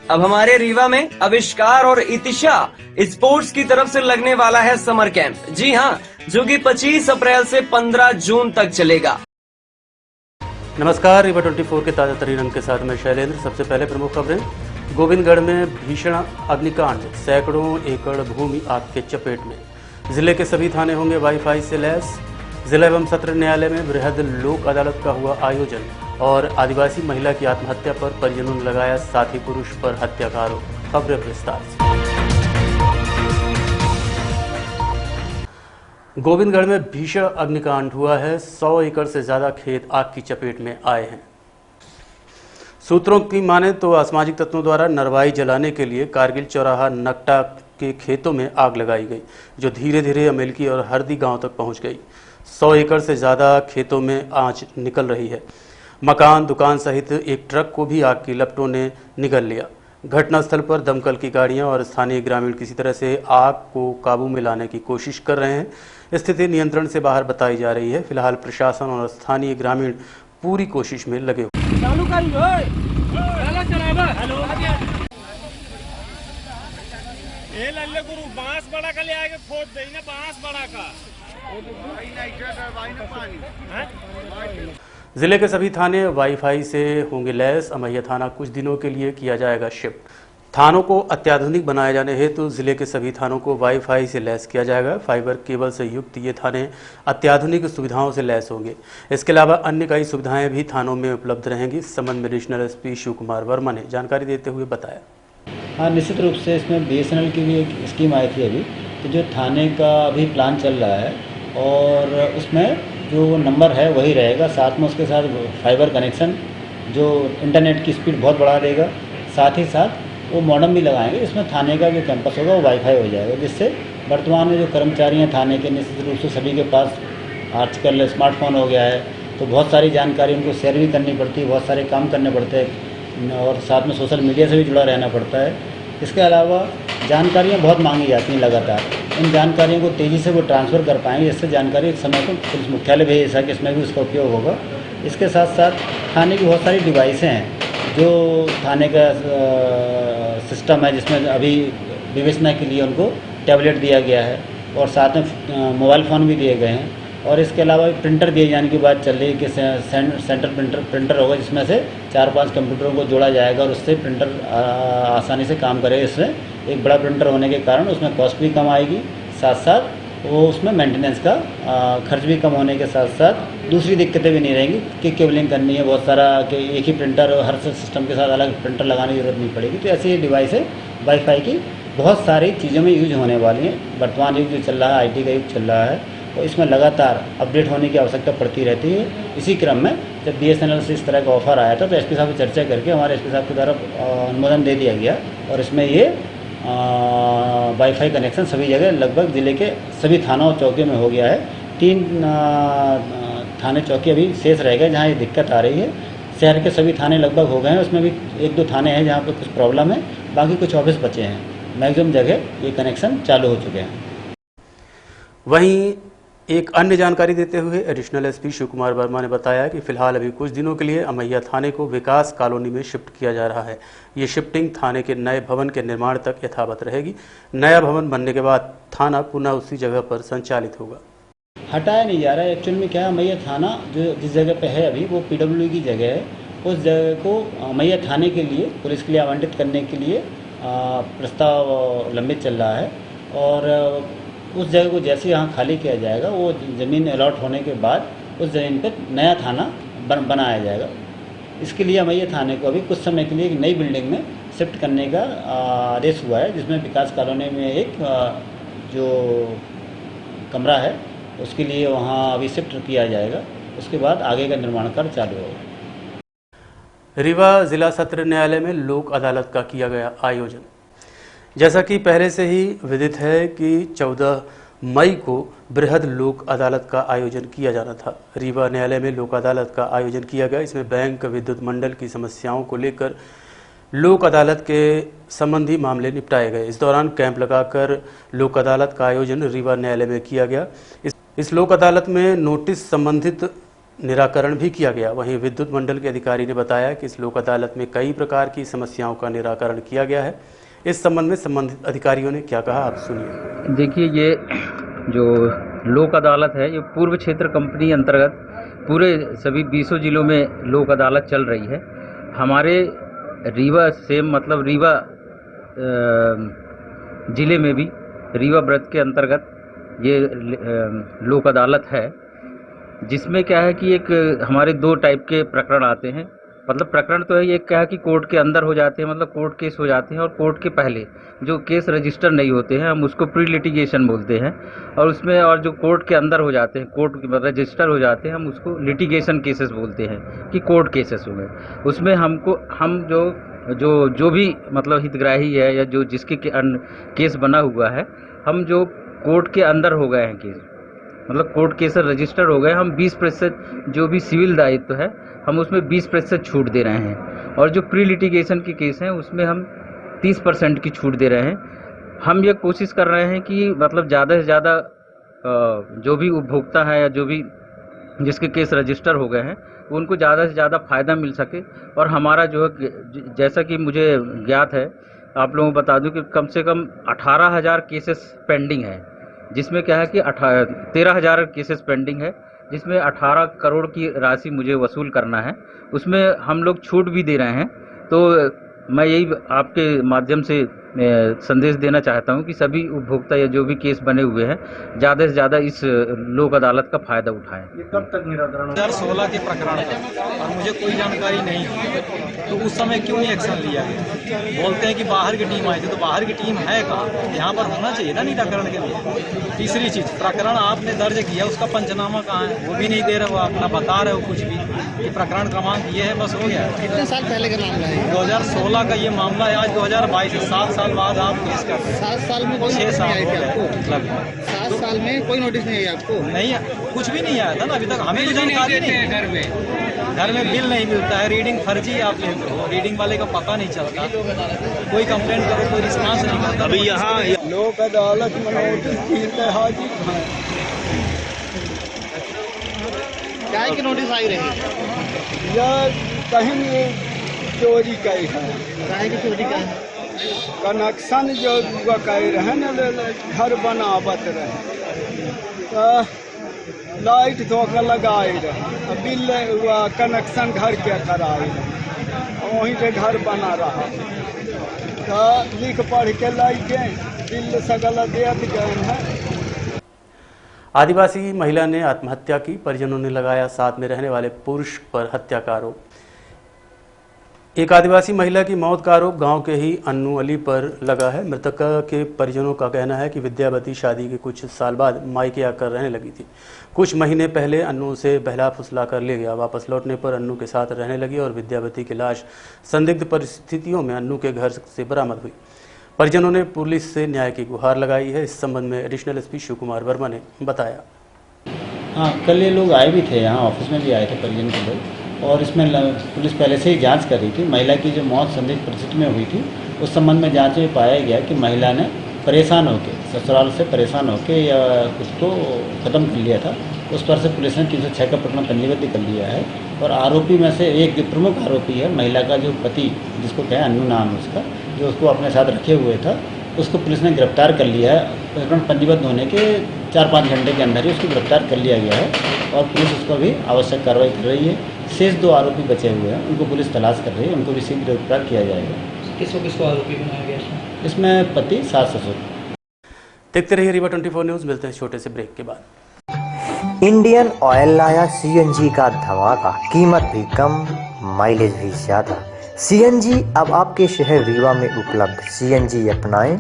अब हमारे रीवा में आविष्कार और इतिशा स्पोर्ट्स की तरफ से लगने वाला है समर कैंप। जी हाँ, जो कि 25 अप्रैल से 15 जून तक चलेगा। नमस्कार, रीवा 24 के ताजा तरीन अंक के साथ मैं शैलेंद्र। सबसे पहले प्रमुख खबरें। गोविंदगढ़ में भीषण अग्निकांड, सैकड़ों एकड़ भूमि आग के चपेट में। जिले के सभी थाने होंगे वाईफाई से लैस। जिला एवं सत्र न्यायालय में बृहद लोक अदालत का हुआ आयोजन। और आदिवासी महिला की आत्महत्या पर परिजनों ने लगाया साथी पुरुष पर हत्या का आरोप। खबरें विस्तार से। गोविंदगढ़ में भीषण अग्निकांड हुआ है। 100 एकड़ से ज्यादा खेत आग की चपेट में आए हैं। सूत्रों की माने तो असामाजिक तत्वों द्वारा नरवाई जलाने के लिए कारगिल चौराहा नकटा के खेतों में आग लगाई गई, जो धीरे धीरे अमेलकी और हरदी गांव तक पहुंच गई। 100 एकड़ से ज्यादा खेतों में आंच निकल रही है। मकान, दुकान सहित एक ट्रक को भी आग की लपटों ने निगल लिया। घटनास्थल पर दमकल की गाड़ियां और स्थानीय ग्रामीण किसी तरह से आग को काबू में लाने की कोशिश कर रहे हैं। स्थिति नियंत्रण से बाहर बताई जा रही है। फिलहाल प्रशासन और स्थानीय ग्रामीण पूरी कोशिश में लगे हुए। जिले के सभी थाने वाईफाई से होंगे लैस। अमैया थाना कुछ दिनों के लिए किया जाएगा शिफ्ट। थानों को अत्याधुनिक बनाए जाने हेतु जिले के सभी थानों को वाईफाई से लैस किया जाएगा। फाइबर केबल से युक्त ये थाने अत्याधुनिक सुविधाओं से लैस होंगे। इसके अलावा अन्य कई सुविधाएं भी थानों में उपलब्ध रहेंगी। इस संबंध में एडिशनल एसपी शिव कुमार वर्मा ने जानकारी देते हुए बताया। हाँ, निश्चित रूप से इसमें BSNL की भी एक स्कीम आई थी अभी, तो जो थाने का अभी प्लान चल रहा है और उसमें जो नंबर है वही रहेगा, साथ में उसके साथ फाइबर कनेक्शन जो इंटरनेट की स्पीड बहुत बढ़ा देगा। साथ ही साथ वो मॉडेम भी लगाएंगे। इसमें थाने का जो कैंपस होगा वो वाईफाई हो जाएगा, जिससे वर्तमान में जो कर्मचारी हैं थाने के, निश्चित रूप से सभी के पास आजकल स्मार्टफोन हो गया है, तो बहुत सारी जानकारी उनको शेयर भी करनी पड़ती है, बहुत सारे काम करने पड़ते हैं और साथ में सोशल मीडिया से भी जुड़ा रहना पड़ता है। इसके अलावा जानकारियाँ बहुत मांगी जाती हैं लगातार। इन जानकारियों को तेज़ी से वो ट्रांसफ़र कर पाएंगे, जिससे जानकारी एक समय पर पुलिस मुख्यालय भेज सके, इसमें भी उसका उपयोग होगा। इसके साथ साथ थाने की बहुत सारी डिवाइसें हैं जो थाने का सिस्टम है, जिसमें अभी विवेचना के लिए उनको टैबलेट दिया गया है और साथ में मोबाइल फ़ोन भी दिए गए हैं। और इसके अलावा प्रिंटर दिए जाने की बात चल रही है कि सेंटर प्रिंटर होगा, जिसमें से 4-5 कंप्यूटरों को जोड़ा जाएगा और उससे प्रिंटर आसानी से काम करेगा। इससे एक बड़ा प्रिंटर होने के कारण उसमें कॉस्ट भी कम आएगी, साथ साथ वो उसमें मेंटेनेंस का खर्च भी कम होने के साथ साथ दूसरी दिक्कतें भी नहीं रहेंगी कि केबलिंग करनी है बहुत सारा, कि एक ही प्रिंटर हर सिस्टम के साथ अलग प्रिंटर लगाने की जरूरत नहीं पड़ेगी। तो ऐसी डिवाइस है वाईफाई की बहुत सारी चीज़ों में यूज होने वाली हैं। वर्तमान युग जो चल रहा है, IT का युग चल रहा है, और इसमें लगातार अपडेट होने की आवश्यकता पड़ती रहती है। इसी क्रम में जब BSNL से इस तरह का ऑफर आया था तो SP साहब से चर्चा करके हमारे SP साहब के द्वारा अनुमोदन दे दिया गया और इसमें ये वाईफाई कनेक्शन सभी जगह लगभग ज़िले के सभी थानों और चौकियों में हो गया है। 3 थाने चौकी अभी शेष रह गए जहाँ ये दिक्कत आ रही है। शहर के सभी थाने लगभग हो गए हैं, उसमें भी 1-2 थाने हैं जहाँ पर कुछ प्रॉब्लम है, बाकी कुछ ऑफिस बचे हैं। मैक्सिमम जगह ये कनेक्शन चालू हो चुके हैं। वहीं एक अन्य जानकारी देते हुए एडिशनल एसपी शिव कुमार वर्मा ने बताया कि फिलहाल अभी कुछ दिनों के लिए अमैया थाने को विकास कॉलोनी में शिफ्ट किया जा रहा है। ये शिफ्टिंग थाने के नए भवन के निर्माण तक यथावत रहेगी। नया भवन बनने के बाद थाना पुनः उसी जगह पर संचालित होगा। हटाया नहीं जा रहा है। एक्चुअल में क्या है, अमैया थाना जो जिस जगह पे है अभी वो PWD की जगह है। उस जगह को अमैया थाने के लिए पुलिस के लिए आवंटित करने के लिए प्रस्ताव लंबित चल रहा है और उस जगह को जैसे यहाँ खाली किया जाएगा, वो ज़मीन अलॉट होने के बाद उस ज़मीन पर नया थाना बनाया जाएगा। इसके लिए अमैया थाने को अभी कुछ समय के लिए एक नई बिल्डिंग में शिफ्ट करने का आदेश हुआ है, जिसमें विकास कॉलोनी में एक जो कमरा है उसके लिए वहाँ अभी शिफ्ट किया जाएगा। उसके बाद आगे का निर्माण कार्य चालू होगा। रीवा जिला सत्र न्यायालय में लोक अदालत का किया गया आयोजन। जैसा कि पहले से ही विदित है कि 14 मई को बृहद लोक अदालत का आयोजन किया जाना था। रीवा न्यायालय में लोक अदालत का आयोजन किया गया। इसमें बैंक विद्युत मंडल की समस्याओं को लेकर लोक अदालत के संबंधी मामले निपटाए गए। इस दौरान कैंप लगाकर लोक अदालत का आयोजन रीवा न्यायालय में किया गया। इस लोक अदालत में नोटिस संबंधित निराकरण भी किया गया। वहीं विद्युत मंडल के अधिकारी ने बताया कि इस लोक अदालत में कई प्रकार की समस्याओं का निराकरण किया गया है। इस संबंध में संबंधित अधिकारियों ने क्या कहा, आप सुनिए। देखिए, ये जो लोक अदालत है ये पूर्व क्षेत्र कंपनी अंतर्गत पूरे सभी 20 जिलों में लोक अदालत चल रही है। हमारे रीवा से मतलब रीवा ज़िले में भी रीवा व्रत के अंतर्गत ये लोक अदालत है, जिसमें क्या है कि एक हमारे 2 टाइप के प्रकरण आते हैं। मतलब प्रकरण तो है, एक क्या है कि कोर्ट के अंदर हो जाते हैं, मतलब कोर्ट केस हो जाते हैं, और कोर्ट के पहले जो केस रजिस्टर नहीं होते हैं हम उसको प्री लिटिगेशन बोलते हैं। और उसमें और जो कोर्ट के अंदर हो जाते हैं, कोर्ट रजिस्टर हो जाते हैं, हम उसको लिटिगेशन केसेस बोलते हैं कि कोर्ट केसेस हो गए। उसमें हम जो भी मतलब हितग्राही है या जो जिसके केस बना हुआ है, हम जो कोर्ट के अंदर हो गए हैं केस, मतलब कोर्ट केस रजिस्टर हो गए, हम 20% जो भी सिविल दायित्व है हम उसमें 20% छूट दे रहे हैं। और जो प्री लिटिगेशन के केस हैं उसमें हम 30% की छूट दे रहे हैं। हम ये कोशिश कर रहे हैं कि मतलब ज़्यादा से ज़्यादा जो भी उपभोक्ता है या जो भी जिसके केस रजिस्टर हो गए हैं उनको ज़्यादा से ज़्यादा फ़ायदा मिल सके। और हमारा जो है, जैसा कि मुझे ज्ञात है, आप लोगों को बता दूं कि कम से कम 18,000 केसेस पेंडिंग है, जिसमें क्या है कि 13,000 केसेस पेंडिंग है, जिसमें 18 करोड़ की राशि मुझे वसूल करना है। उसमें हम लोग छूट भी दे रहे हैं। तो मैं यही आपके माध्यम से संदेश देना चाहता हूं कि सभी उपभोक्ता या जो भी केस बने हुए हैं ज़्यादा से ज़्यादा इस लोक अदालत का फ़ायदा उठाएं। ये कब तक निराकरण? 2016 के प्रकरण का, और मुझे कोई जानकारी नहीं थी, तो उस समय क्यों नहीं एक्शन लिया गया? बोलते हैं कि बाहर की टीम आई थी, तो बाहर की टीम है कहाँ? यहाँ पर होना चाहिए ना निराकरण के लिए। तीसरी चीज़, प्रकरण आपने दर्ज किया, उसका पंचनामा कहाँ है? वो भी नहीं दे रहे हो, आप ना बता रहे हो कुछ भी। ये प्रकरण क्रमांक ये है, बस हो गया। कितने साल पहले का मामला है? 2016 का ये मामला है, आज 2022 है, 7 साल बाद आप केस कर रहे हैं। 7 साल में कोई 6 नोटिस साल नहीं आई हो थी आपको? गए लगभग। 7 साल में कोई नोटिस नहीं आई आपको? नहीं, कुछ भी नहीं आया था ना अभी तक, हमें तो जानकारी नहीं है। घर में बिल नहीं मिलता है, रीडिंग फर्जी आप लेते हो, रीडिंग वाले का पता नहीं चलता, कोई कंप्लेंट करो कोई रिस्पांस नहीं करता। अभी यहाँ लोक अदालत में नोटिस हाजिर क्या की नोटिस आई रही? या कहीं चोरी का ही है, काहे की चोरी का है? कनेक्शन जो कह रहे न, घर बनावत रहे तो लाइट धोखा लगाए रहे, बिल कनेक्शन घर के कराए रहे, वहीं पे घर बना रहा तो लिख पढ़ के लाई के बिल सगल देत गए हैं। आदिवासी महिला ने आत्महत्या की, परिजनों ने लगाया साथ में रहने वाले पुरुष पर हत्या का आरोप। एक आदिवासी महिला की मौत का आरोप गांव के ही अन्नू अली पर लगा है। मृतका के परिजनों का कहना है कि विद्यावती शादी के कुछ साल बाद मायके आकर रहने लगी थी। कुछ महीने पहले अन्नू से बहला फुसला कर ले गया। वापस लौटने पर अन्नू के साथ रहने लगी और विद्यावती की लाश संदिग्ध परिस्थितियों में अन्नू के घर से बरामद हुई। परिजनों ने पुलिस से न्याय की गुहार लगाई है। इस संबंध में एडिशनल एसपी शिव कुमार वर्मा ने बताया। हाँ, कल ये लोग आए भी थे, यहाँ ऑफिस में भी आए थे परिजन के लोग, और इसमें पुलिस पहले से ही जांच कर रही थी। महिला की जो मौत संदिग्ध परिस्थिति में हुई थी, उस संबंध में जांच में पाया गया कि महिला ने परेशान होकर, ससुराल से परेशान होकर या उसको ख़त्म कर लिया था। उस पर से पुलिस ने 306 का प्रकरण पंजीबद्ध कर लिया है। और आरोपी में से एक जो प्रमुख आरोपी है, महिला का जो पति, जिसको कहें अन्नू नाम उसका, जो उसको अपने साथ रखे हुए था, उसको पुलिस ने गिरफ्तार कर लिया है। प्रकरण पंजीबद्ध होने के 4-5 घंटे के अंदर ही उसको गिरफ्तार कर लिया गया है और पुलिस उसको भी आवश्यक कार्रवाई कर रही है। शेष 2 आरोपी बचे हुए हैं, उनको पुलिस तलाश कर रही है, उनको भी शीघ्र गिरफ्तार किया जाएगा। किसको आरोपी बनाया गया? इसमें पति, सास, ससुर। देखते रहिए रीवा 24 न्यूज़। मिलते हैं छोटे से ब्रेक के बाद। इंडियन ऑयल लाया सीएनजी का धमाका, कीमत भी कम, माइलेज भी ज्यादा। सीएनजी अब आपके शहर रीवा में उपलब्ध। सीएनजी अपनाएं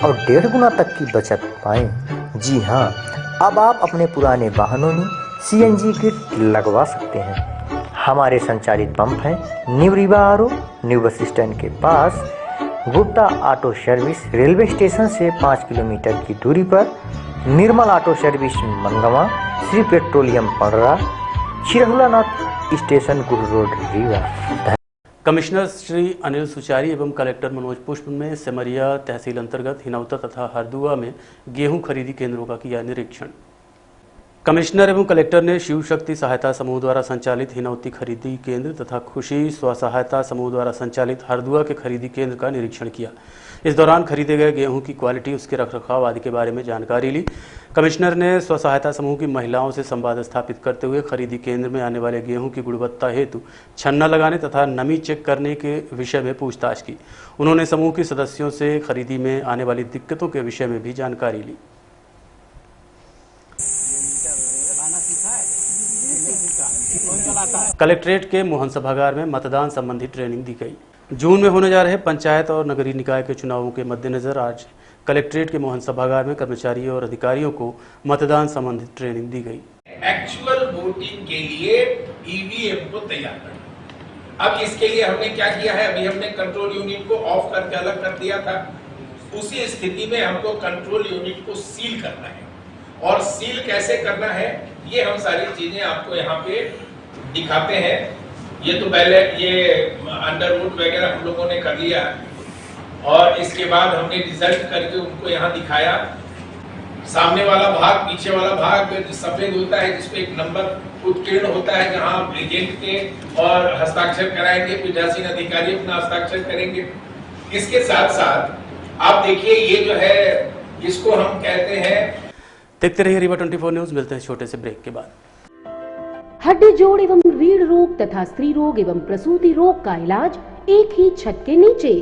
और 1.5 गुना तक की बचत पाएं। जी हाँ, अब आप अपने पुराने वाहनों में सीएनजी किट लगवा सकते हैं। हमारे संचालित पंप हैं new Rewa RO, new bus stand के पास, Gupta auto service, railway station से 5 किलोमीटर की दूरी पर, Nirmal auto service Mangawan, Shri petroleum Padra, Chirhulanath station Guru road Rewa. Commissioner Shri Anil Suchari एवं कलेक्टर मनोज पुष्प ने सेमरिया तहसील अंतर्गत हिनौता तथा हरदुआ में गेहूं खरीदी केंद्रों का किया निरीक्षण। कमिश्नर एवं कलेक्टर ने शिव शक्ति सहायता समूह द्वारा संचालित हिनौती खरीदी केंद्र तथा खुशी स्व सहायता समूह द्वारा संचालित हरदुआ के खरीदी केंद्र का निरीक्षण किया। इस दौरान खरीदे गए गेहूं की क्वालिटी, उसके रखरखाव आदि के बारे में जानकारी ली। कमिश्नर ने स्व सहायता समूह की महिलाओं से संवाद स्थापित करते हुए खरीदी केंद्र में आने वाले गेहूं की गुणवत्ता हेतु छन्ना लगाने तथा नमी चेक करने के विषय में पूछताछ की। उन्होंने समूह के सदस्यों से खरीदी में आने वाली दिक्कतों के विषय में भी जानकारी ली। कलेक्ट्रेट के मोहन सभागार में मतदान संबंधी ट्रेनिंग दी गई। जून में होने जा रहे पंचायत और नगरीय निकाय के चुनावों के मद्देनजर आज कलेक्ट्रेट के मोहन सभागार में कर्मचारियों और अधिकारियों को मतदान संबंधित ट्रेनिंग दी गई। एक्चुअल वोटिंग के लिए ईवीएम को तैयार करना। अब इसके लिए हमने क्या किया है, अभी हमने कंट्रोल यूनिट को ऑफ करके अलग कर दिया था। उसी स्थिति में हमको कंट्रोल यूनिट को सील करना है, और सील कैसे करना है ये हम सारी चीजें आपको यहाँ पे दिखाते हैं। ये तो पहले ये अंडरवुड वगैरह हम लोगों ने कर लिया, और इसके बाद हमने रिजल्ट करके उनको यहाँ दिखाया। सामने वाला भाग, पीछे वाला भाग सफेद होता है, जिसपे एक नंबर उत्कीर्ण होता है, जहाँ एजेंट के और हस्ताक्षर कराएंगे, पीठासीन अधिकारी अपना हस्ताक्षर करेंगे। इसके साथ साथ आप देखिए ये जो है इसको हम कहते हैं। देखते रहिए रीवा 24 न्यूज। मिलते हैं छोटे से ब्रेक के बाद। हड्डी जोड़ एवं रीढ़ रोग तथा स्त्री रोग एवं प्रसूति रोग का इलाज एक ही छत के नीचे।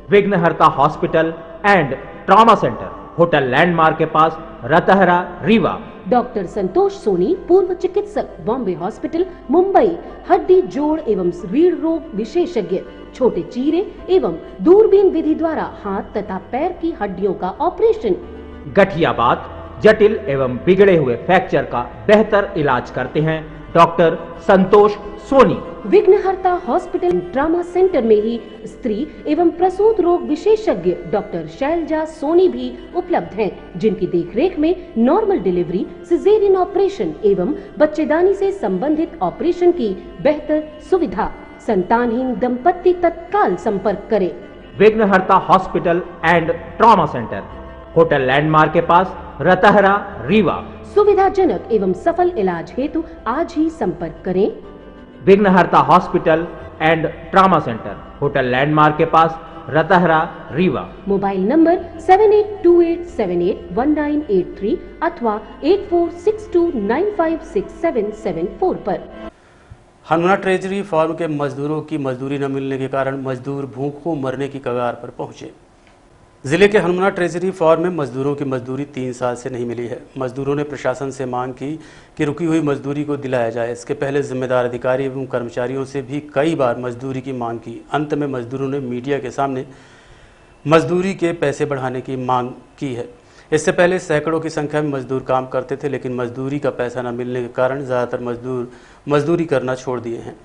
विघ्नहर्ता hospital and trauma centre, hotel landmark के पास, रतहरा, रीवा। डॉक्टर संतोष सोनी, पूर्व चिकित्सक, बॉम्बे हॉस्पिटल, मुंबई। हड्डी जोड़ एवं रीढ़ रोग विशेषज्ञ, छोटे चीरे एवं दूरबीन विधि द्वारा हाथ तथा पैर की हड्डियों का ऑपरेशन। गठियाबात, जटिल एवं बिगड़े हुए फ्रैक्चर का बेहतर इलाज करते हैं डॉक्टर संतोष सोनी। विघ्नहर्ता हॉस्पिटल ट्रॉमा सेंटर में ही स्त्री एवं प्रसूत रोग विशेषज्ञ डॉक्टर शैलजा सोनी भी उपलब्ध हैं, जिनकी देखरेख में नॉर्मल डिलीवरी, सिजेरियन ऑपरेशन एवं बच्चेदानी से संबंधित ऑपरेशन की बेहतर सुविधा। संतानहीन दंपत्ति तत्काल संपर्क करें। विघ्नहर्ता hospital and trauma centre, hotel landmark के पास, रतहरा, रीवा। सुविधाजनक एवं सफल इलाज हेतु आज ही संपर्क करें। विघ्नहर्ता hospital and trauma centre, hotel landmark के पास, रतहरा, रीवा। मोबाइल नंबर 7828781983 अथवा 8462956774 पर। हनुना ट्रेजरी फार्म के मजदूरों की मजदूरी न मिलने के कारण मजदूर भूखों मरने की कगार पर पहुंचे। जिले के हनुमना ट्रेजरी फार्म में मजदूरों की मजदूरी 3 साल से नहीं मिली है। मजदूरों ने प्रशासन से मांग की कि रुकी हुई मजदूरी को दिलाया जाए। इसके पहले जिम्मेदार अधिकारी एवं कर्मचारियों से भी कई बार मजदूरी की मांग की। अंत में मजदूरों ने मीडिया के सामने मजदूरी के पैसे बढ़ाने की मांग की है। इससे पहले सैकड़ों की संख्या में मजदूर काम करते थे, लेकिन मजदूरी का पैसा न मिलने के कारण ज़्यादातर मजदूर मजदूरी करना छोड़ दिए हैं।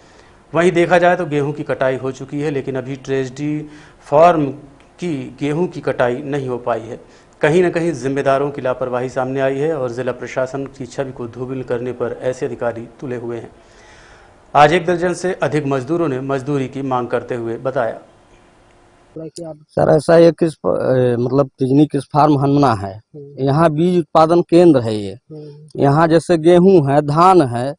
वहीं देखा जाए तो गेहूँ की कटाई हो चुकी है, लेकिन अभी ट्रेजरी फार्म की गेहूं की कटाई नहीं हो पाई है। कहीं न कहीं जिम्मेदारों की लापरवाही सामने आई है और जिला प्रशासन की छवि को धूमिल करने पर ऐसे अधिकारी तुले हुए हैं। आज 1 दर्जन से अधिक मजदूरों ने मजदूरी की मांग करते हुए बताया। सर ऐसा ये मतलब तिजनी कृषि फार्म हनुमना है, यहाँ बीज उत्पादन केंद्र है। ये यहाँ जैसे गेहूं है, धान है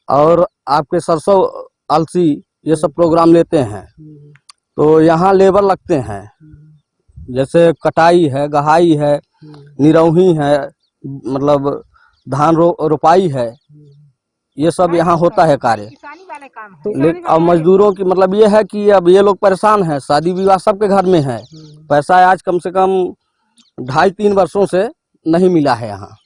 और आपके सरसों, अलसी ये सब प्रोग्राम लेते हैं, तो यहाँ लेबर लगते हैं। जैसे कटाई है, गहाई है, निरौही है, मतलब धान रोपाई है, ये सब यहाँ होता है कार्य। अब मजदूरों की मतलब ये है कि अब ये लोग परेशान हैं, शादी विवाह सबके घर में है। पैसा आज कम से कम 2.5-3 वर्षों से नहीं मिला है यहाँ।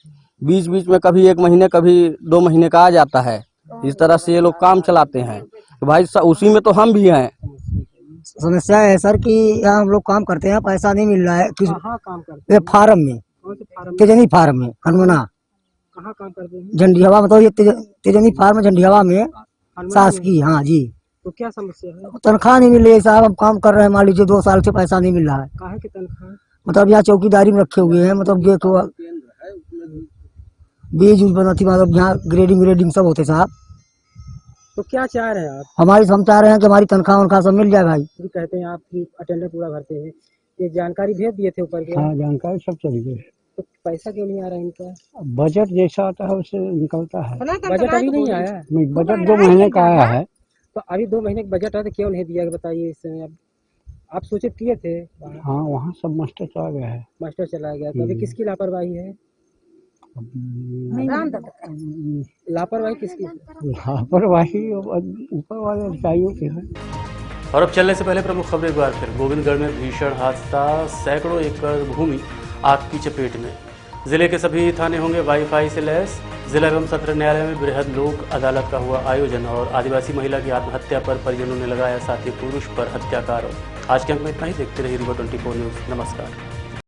बीच बीच में कभी 1 महीने, कभी 2 महीने का आ जाता है। इस तरह से ये लोग काम चलाते हैं। तो भाई उसी में तो हम भी हैं। समस्या है सर कि यहाँ हम लोग काम करते हैं, पैसा नहीं मिल रहा है। कहाँ काम करते हैं? फार्म में, तेजनी फार्म में, हनुमना। कहाँ काम करते हैं? झंडियावा, मतलब ये तेजनी फार्म झंडियावा में, शासकीय। हाँ जी। तो क्या समस्या है? तनख्वाह नहीं मिल रही है साहब। हम काम कर रहे हैं, मान लीजिए 2 साल से पैसा नहीं मिल रहा है। काहे की तनख्वाह? मतलब यहाँ चौकीदारी में रखे हुए हैं, मतलब ये तो बीज बनाती, मतलब यहाँ ग्रेडिंग सब होते साहब। तो क्या चाह रहे हैं आप? हम चाह रहे हैं कि हमारी तनख्वाह सब मिल जाए भाई। कहते हैं आप अटेंडेंस पूरा भरते हैं, ये जानकारी भेज दिए थे ऊपर के? हाँ, जानकारी सब चली गई। तो पैसा क्यों नहीं आ रहा है इनका? बजट जैसा आता है उससे निकलता है। बजट अभी नहीं आया है? नहीं, बजट 2 महीने का आया है। तो अभी 2 महीने का बजट आया तो क्यों नहीं दिया बताइए इस समय? आप सूचित किए थे? हाँ, वहाँ सब मास्टर चला गया है। मास्टर चला गया तो अभी किसकी लापरवाही है? लापरवाही किसकी? लापरवाही ऊपर वाले अधिकारियों की है। और अब चलने से पहले प्रमुख खबरें एक बार फिर। गोविंदगढ़ में भीषण हादसा, सैकड़ों एकड़ भूमि आग की चपेट में। जिले के सभी थाने होंगे वाईफाई से लैस। जिला एवं सत्र न्यायालय में बृहद लोक अदालत का हुआ आयोजन और आदिवासी महिला की आत्महत्या पर परिजनों ने लगाया साथी पुरुष पर हत्या का आरोप। आज के अंक में इतना ही। देखते रहिए रिवर 24 न्यूज। नमस्कार।